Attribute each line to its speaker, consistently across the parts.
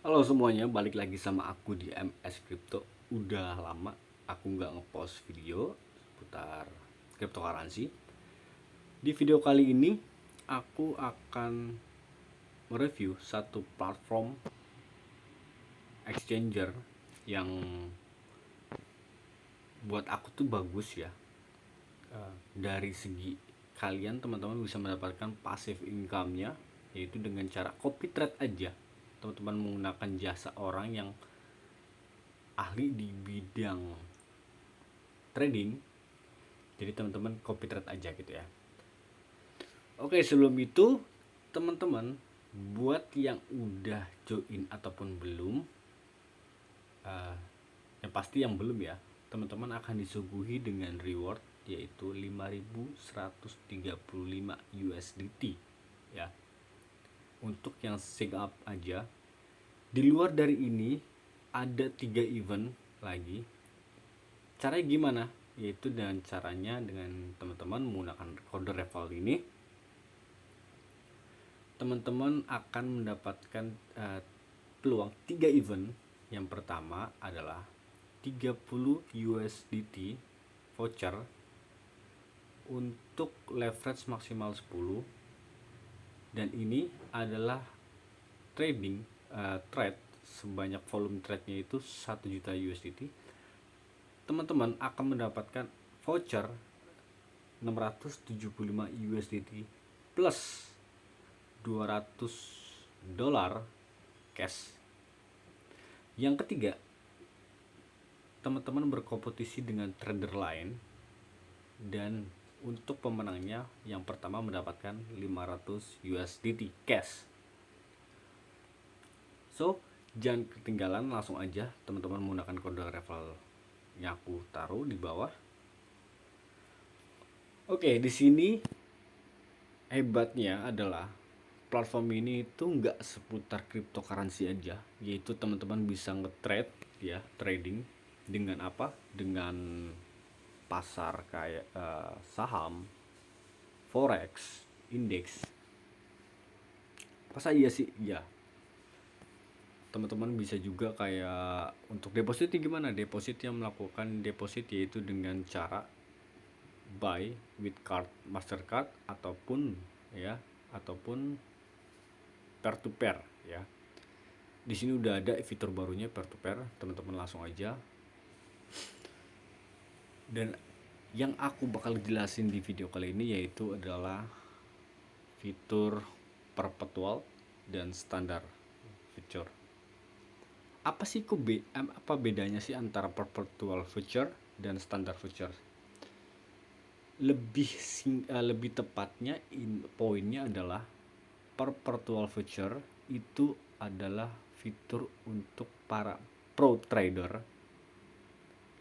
Speaker 1: Halo semuanya, balik lagi sama aku di MS Crypto. Udah lama aku nggak ngepost video seputar cryptocurrency. Di video kali ini aku akan mereview satu platform exchanger yang buat aku tuh bagus ya. Dari segi kalian teman-teman bisa mendapatkan passive income-nya, yaitu dengan cara copy trade aja. Teman-teman menggunakan jasa orang yang ahli di bidang trading, jadi teman-teman copy trade aja gitu ya. Oke, sebelum itu teman-teman buat yang udah join ataupun belum, uh, yang pasti yang belum ya, teman-teman akan disuguhi dengan reward yaitu 5.135 USDT ya, untuk yang sign up aja. Di luar dari ini ada 3 event lagi. Caranya gimana? Yaitu dengan caranya dengan teman-teman menggunakan kode referral ini, teman-teman akan mendapatkan peluang 3 event. Yang pertama adalah 30 USDT voucher untuk leverage maksimal 10, dan ini adalah trade sebanyak volume trade-nya itu 1 juta USDT. Teman-teman akan mendapatkan voucher 675 USDT plus $200 cash. Yang ketiga, teman-teman berkompetisi dengan trader lain, dan untuk pemenangnya yang pertama mendapatkan 500 USDT cash. So, jangan ketinggalan, langsung aja teman-teman menggunakan kode referral yang aku taruh di bawah. Oke, di sini hebatnya adalah platform ini itu nggak seputar cryptocurrency aja, yaitu teman-teman bisa nge-trade ya, trading dengan apa? Dengan pasar kayak saham, forex, indeks. Apa saja sih? Ya, teman-teman bisa juga kayak untuk deposit gimana? Deposit yang melakukan deposit yaitu dengan cara buy with card Mastercard ataupun ya, ataupun peer to peer ya. Di sini udah ada fitur barunya peer to peer, teman-teman langsung aja. Dan yang aku bakal jelasin di video kali ini yaitu adalah fitur perpetual dan standar future. Apa sih apa bedanya sih antara perpetual future dan standar future? Lebih tepatnya poinnya adalah perpetual future itu adalah fitur untuk para pro trader,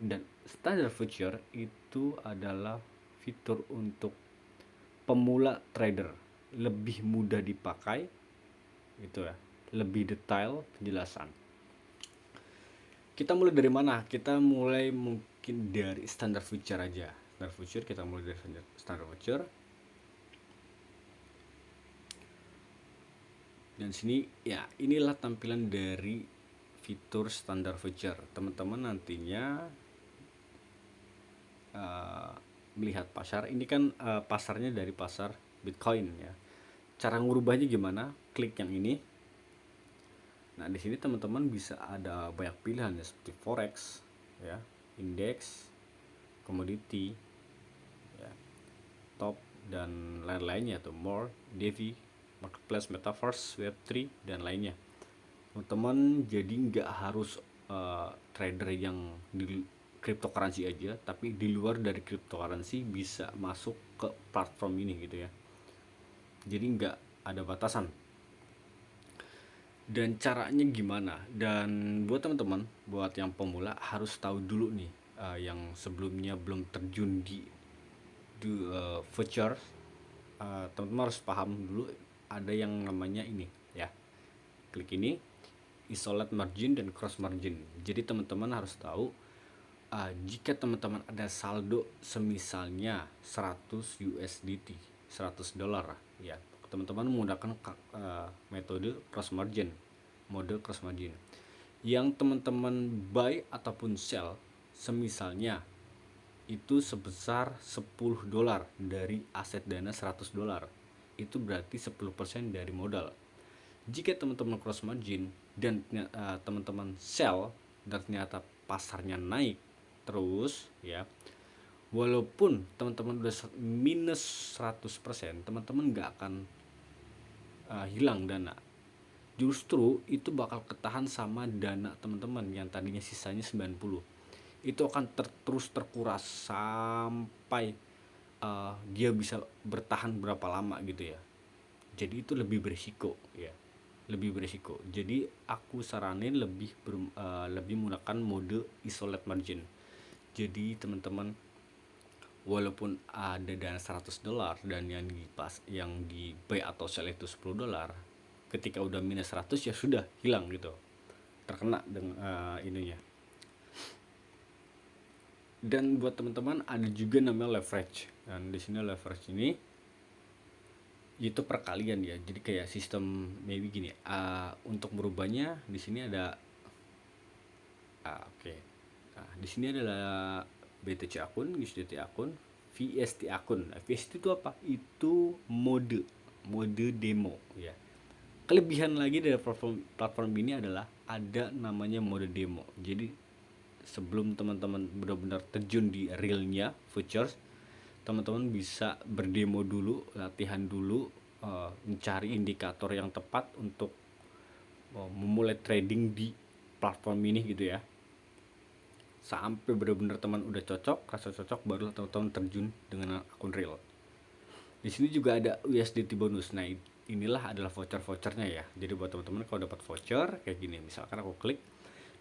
Speaker 1: dan standard future itu adalah fitur untuk pemula trader, lebih mudah dipakai gitu ya, lebih detail penjelasan. Kita mulai dari mana? Kita mulai mungkin dari standard future aja. Standard future, kita mulai dari standard future. Dan sini ya, inilah tampilan dari fitur standard future. Teman-teman nantinya melihat pasar ini kan, pasarnya dari pasar Bitcoin ya. Cara ngubahnya gimana? Klik yang ini. Nah, di sini teman-teman bisa ada banyak pilihan ya, seperti forex ya, indeks, commodity ya, top dan lain-lainnya tuh, more, DeFi, marketplace, metaverse, web3 dan lainnya. Teman-teman jadi nggak harus trader yang di cryptocurrency aja, tapi di luar dari cryptocurrency bisa masuk ke platform ini gitu ya. Jadi nggak ada batasan. Dan caranya gimana? Dan buat teman-teman, buat yang pemula harus tahu dulu nih, yang sebelumnya belum terjun di future, teman-teman harus paham dulu ada yang namanya ini ya. Klik ini, isolate margin dan cross margin. Jadi teman-teman harus tahu, jika teman-teman ada saldo semisalnya 100 USDT, 100 dolar ya, teman-teman menggunakan metode cross margin. mode cross margin. Yang teman-teman buy ataupun sell semisalnya itu sebesar $10 dari aset dana $100, itu berarti 10% dari modal. Jika teman-teman cross margin dan teman-teman sell dan ternyata pasarnya naik terus ya, walaupun teman-teman udah minus 100%, teman-teman nggak akan hilang dana. Justru itu bakal ketahan sama dana teman-teman yang tadinya sisanya 90. Itu akan terus terkuras sampai dia bisa bertahan berapa lama gitu ya. Jadi itu lebih berisiko ya, lebih berisiko. Jadi aku saranin lebih menggunakan mode isolate margin. Jadi teman-teman, walaupun ada dana $100 dan yang di buy atau sell itu $10, ketika udah minus 100 ya sudah hilang gitu, terkena dengan ininya. Dan buat teman-teman ada juga namanya leverage. Dan di sini leverage ini itu perkalian ya. Jadi kayak sistem maybe gini. Untuk merubahnya di sini ada oke. Nah, di sini adalah BTC akun, USDT akun, VST akun. Nah, VST itu apa? Itu mode demo ya. Kelebihan lagi dari platform ini adalah ada namanya mode demo. Jadi sebelum teman-teman benar-benar terjun di realnya futures, teman-teman bisa berdemo dulu, latihan dulu, mencari indikator yang tepat untuk memulai trading di platform ini gitu ya. Sampai benar-benar teman udah cocok, rasa cocok, baru teman-teman terjun dengan akun real. Di sini juga ada USDT bonus. Nah, inilah adalah voucher-vouchernya ya. Jadi buat teman-teman kalau dapat voucher kayak gini, misalkan aku klik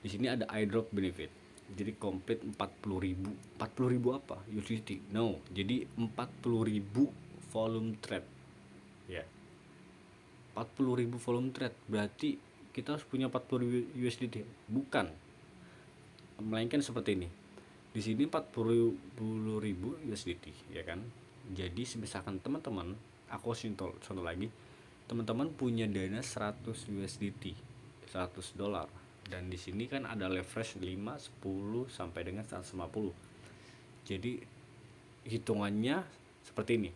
Speaker 1: di sini ada airdrop benefit. Jadi komplit 40.000. 40.000 apa? USDT. No, jadi 40.000 volume trade. Ya. 40.000 volume trade berarti kita harus punya 40.000 USDT. Bukan. Melainkan seperti ini. Di sini 40.000 USDT, ya kan? Jadi misalkan teman-teman, aku contoh lagi, teman-teman punya dana 100 USDT, $100. Dan di sini kan ada leverage 5, 10 sampai dengan 150. Jadi hitungannya seperti ini.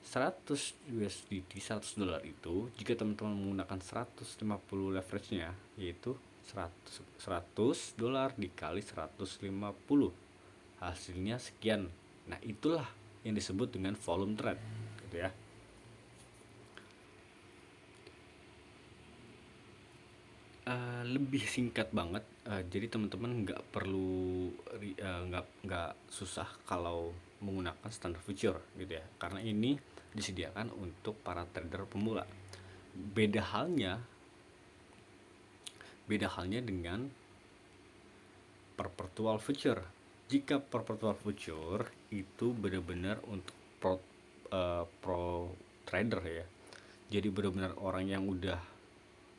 Speaker 1: 100 USDT, $100 itu jika teman-teman menggunakan 150 leverage-nya, yaitu $100 dikali 150, hasilnya sekian. Nah, itulah yang disebut dengan volume trade gitu ya. Lebih singkat banget, jadi teman-teman nggak perlu nggak susah kalau menggunakan standar future gitu ya, karena ini disediakan untuk para trader pemula. Beda halnya dengan perpetual future. Jika perpetual future itu benar-benar untuk pro trader ya, jadi benar-benar orang yang udah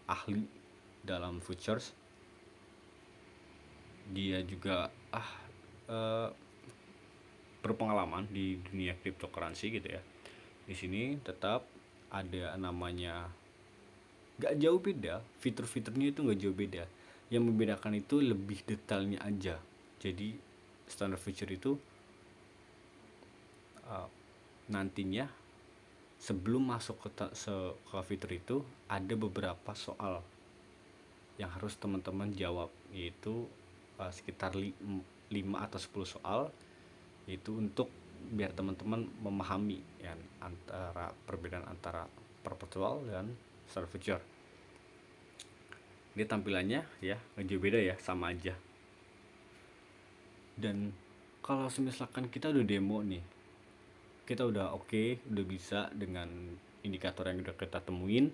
Speaker 1: ahli dalam futures, dia juga berpengalaman di dunia cryptocurrency gitu ya. Di sini tetap ada namanya, gak jauh beda, fitur-fiturnya itu gak jauh beda. Yang membedakan itu lebih detailnya aja. Jadi standard feature itu nantinya sebelum masuk ke fitur itu ada beberapa soal yang harus teman-teman jawab, yaitu sekitar 5 atau 10 soal, yaitu untuk biar teman-teman memahami ya, antara perbedaan antara perpetual dan standard future. Ini tampilannya ya jauh beda ya, sama aja. Dan kalau misalkan kita udah demo nih, kita udah oke, udah bisa dengan indikator yang udah kita temuin,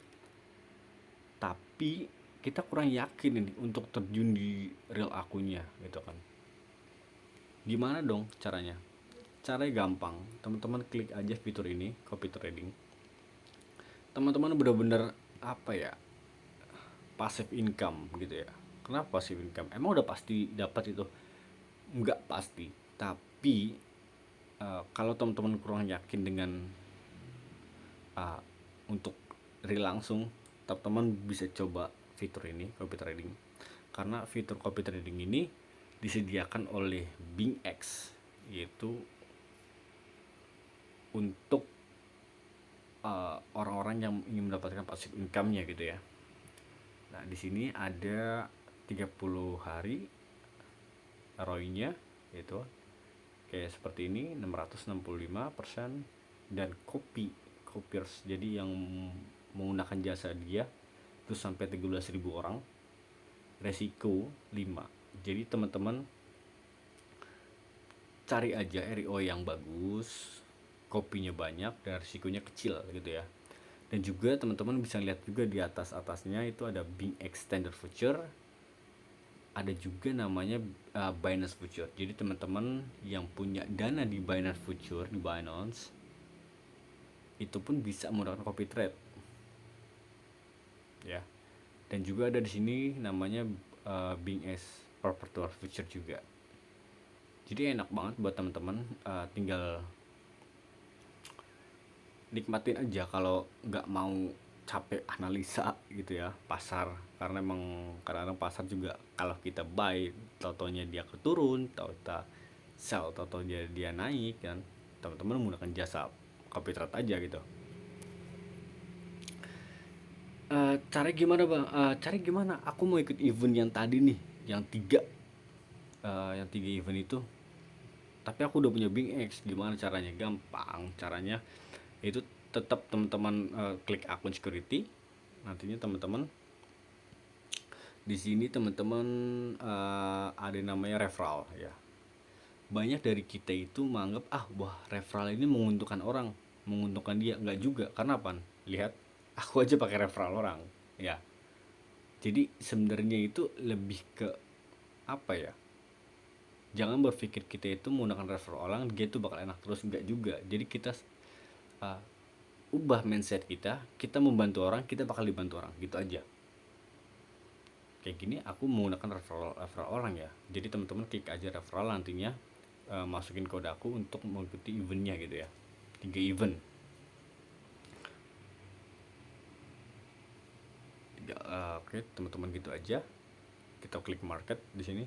Speaker 1: tapi kita kurang yakin ini untuk terjun di real akunnya gitu kan. Gimana dong caranya? Caranya gampang, teman-teman klik aja fitur ini, copy trading. Teman-teman bener-bener apa ya, passive income gitu ya. Kenapa passive income? Emang udah pasti dapat itu? Enggak pasti, tapi kalau teman-teman kurang yakin dengan untuk real langsung, teman-teman bisa coba fitur ini, copy trading, karena fitur copy trading ini disediakan oleh BingX, yaitu untuk orang-orang yang ingin mendapatkan passive income-nya gitu ya. Nah, di sini ada 30 hari ROI-nya, yaitu kayak seperti ini 665%, dan copiers, jadi yang menggunakan jasa dia itu sampai 13.000 orang, resiko 5. Jadi teman-teman cari aja RO yang bagus, kopinya banyak dan risikonya kecil gitu ya. Dan juga teman-teman bisa lihat juga di atasnya itu ada Bing Extender Future, ada juga namanya Binance Future. Jadi teman-teman yang punya dana di Binance Future, di Binance, itu pun bisa menggunakan copy trade ya. Dan juga ada di sini namanya Bing X Perpetual Future juga. Jadi enak banget buat teman-teman, tinggal nikmatin aja kalau nggak mau capek analisa gitu ya pasar, karena emang kadang-kadang pasar juga kalau kita buy tau-taunya dia keturun, tau kita sell tau-tau dia naik kan. Teman-teman menggunakan jasa copy trade aja gitu. Cara gimana bang? Cara gimana? Aku mau ikut event yang tadi nih, yang tiga event itu, tapi aku udah punya Bing X. Gimana caranya? Gampang caranya, itu tetap teman-teman klik akun security. Nantinya teman-teman di sini teman-teman ada namanya referral ya. Banyak dari kita itu menganggap wah referral ini menguntungkan orang, menguntungkan dia. Nggak juga, karena apa? Lihat, aku aja pakai referral orang ya. Jadi sebenarnya itu lebih ke apa ya? Jangan berpikir kita itu menggunakan referral orang dia itu bakal enak terus, enggak juga. Jadi kita uh, ubah mindset kita membantu orang, kita bakal dibantu orang, gitu aja. Kayak gini aku menggunakan referral orang ya. Jadi teman-teman klik aja referral, nantinya masukin kode aku untuk mengikuti eventnya gitu ya. 3 event. Oke, teman-teman gitu aja. Kita klik market di sini.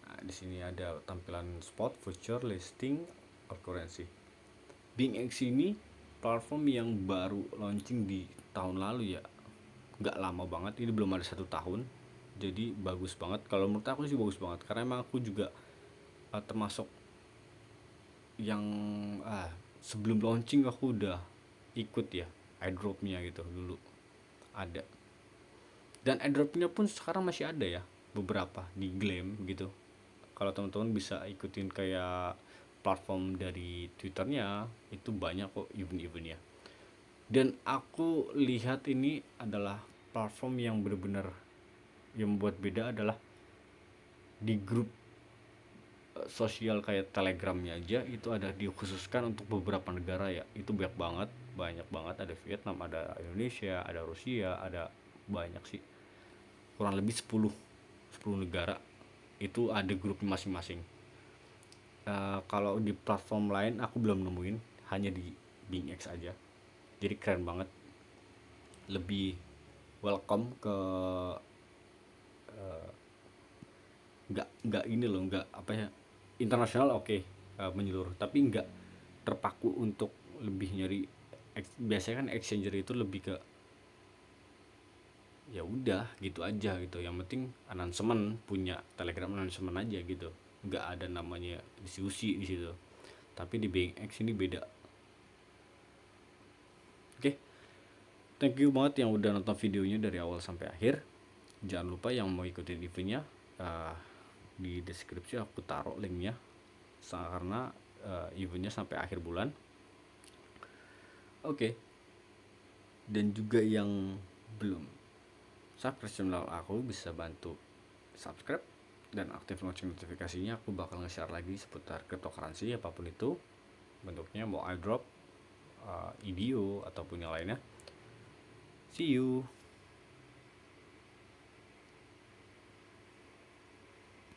Speaker 1: Nah, di sini ada tampilan spot, future, listing, or currency. BingX ini platform yang baru launching di tahun lalu ya, nggak lama banget, ini belum ada 1 tahun. Jadi bagus banget, kalau menurut aku sih bagus banget, karena emang aku juga termasuk yang sebelum launching aku udah ikut ya airdropnya gitu dulu ada. Dan airdropnya pun sekarang masih ada ya, beberapa di Gleam gitu. Kalau teman-teman bisa ikutin kayak platform dari Twitternya, itu banyak kok event-eventnya. Dan aku lihat ini adalah platform yang benar-benar yang membuat beda adalah di grup sosial kayak Telegramnya aja itu ada dikhususkan untuk beberapa negara ya. Itu banyak banget, ada Vietnam, ada Indonesia, ada Rusia, ada banyak sih, kurang lebih 10 negara itu ada grupnya masing-masing. Kalau di platform lain aku belum nemuin, hanya di BingX aja. Jadi keren banget, lebih welcome ke nggak ini loh, nggak apa ya, internasional oke, menyeluruh, tapi nggak terpaku untuk lebih nyari. Biasanya kan exchanger itu lebih ke ya udah gitu aja gitu, yang penting announcement, punya Telegram announcement aja gitu, nggak ada namanya diskusi di situ. Tapi di BingX ini beda. Oke, thank you banget yang udah nonton videonya dari awal sampai akhir. Jangan lupa yang mau ikutin eventnya, di deskripsi aku taruh linknya, karena eventnya sampai akhir bulan. Oke. Dan juga yang belum subscribe channel aku bisa bantu subscribe dan aktif lonceng notifikasinya. Aku bakal nge-share lagi seputar cryptocurrency apapun itu bentuknya, mau airdrop, IDO ataupun yang lainnya. See you.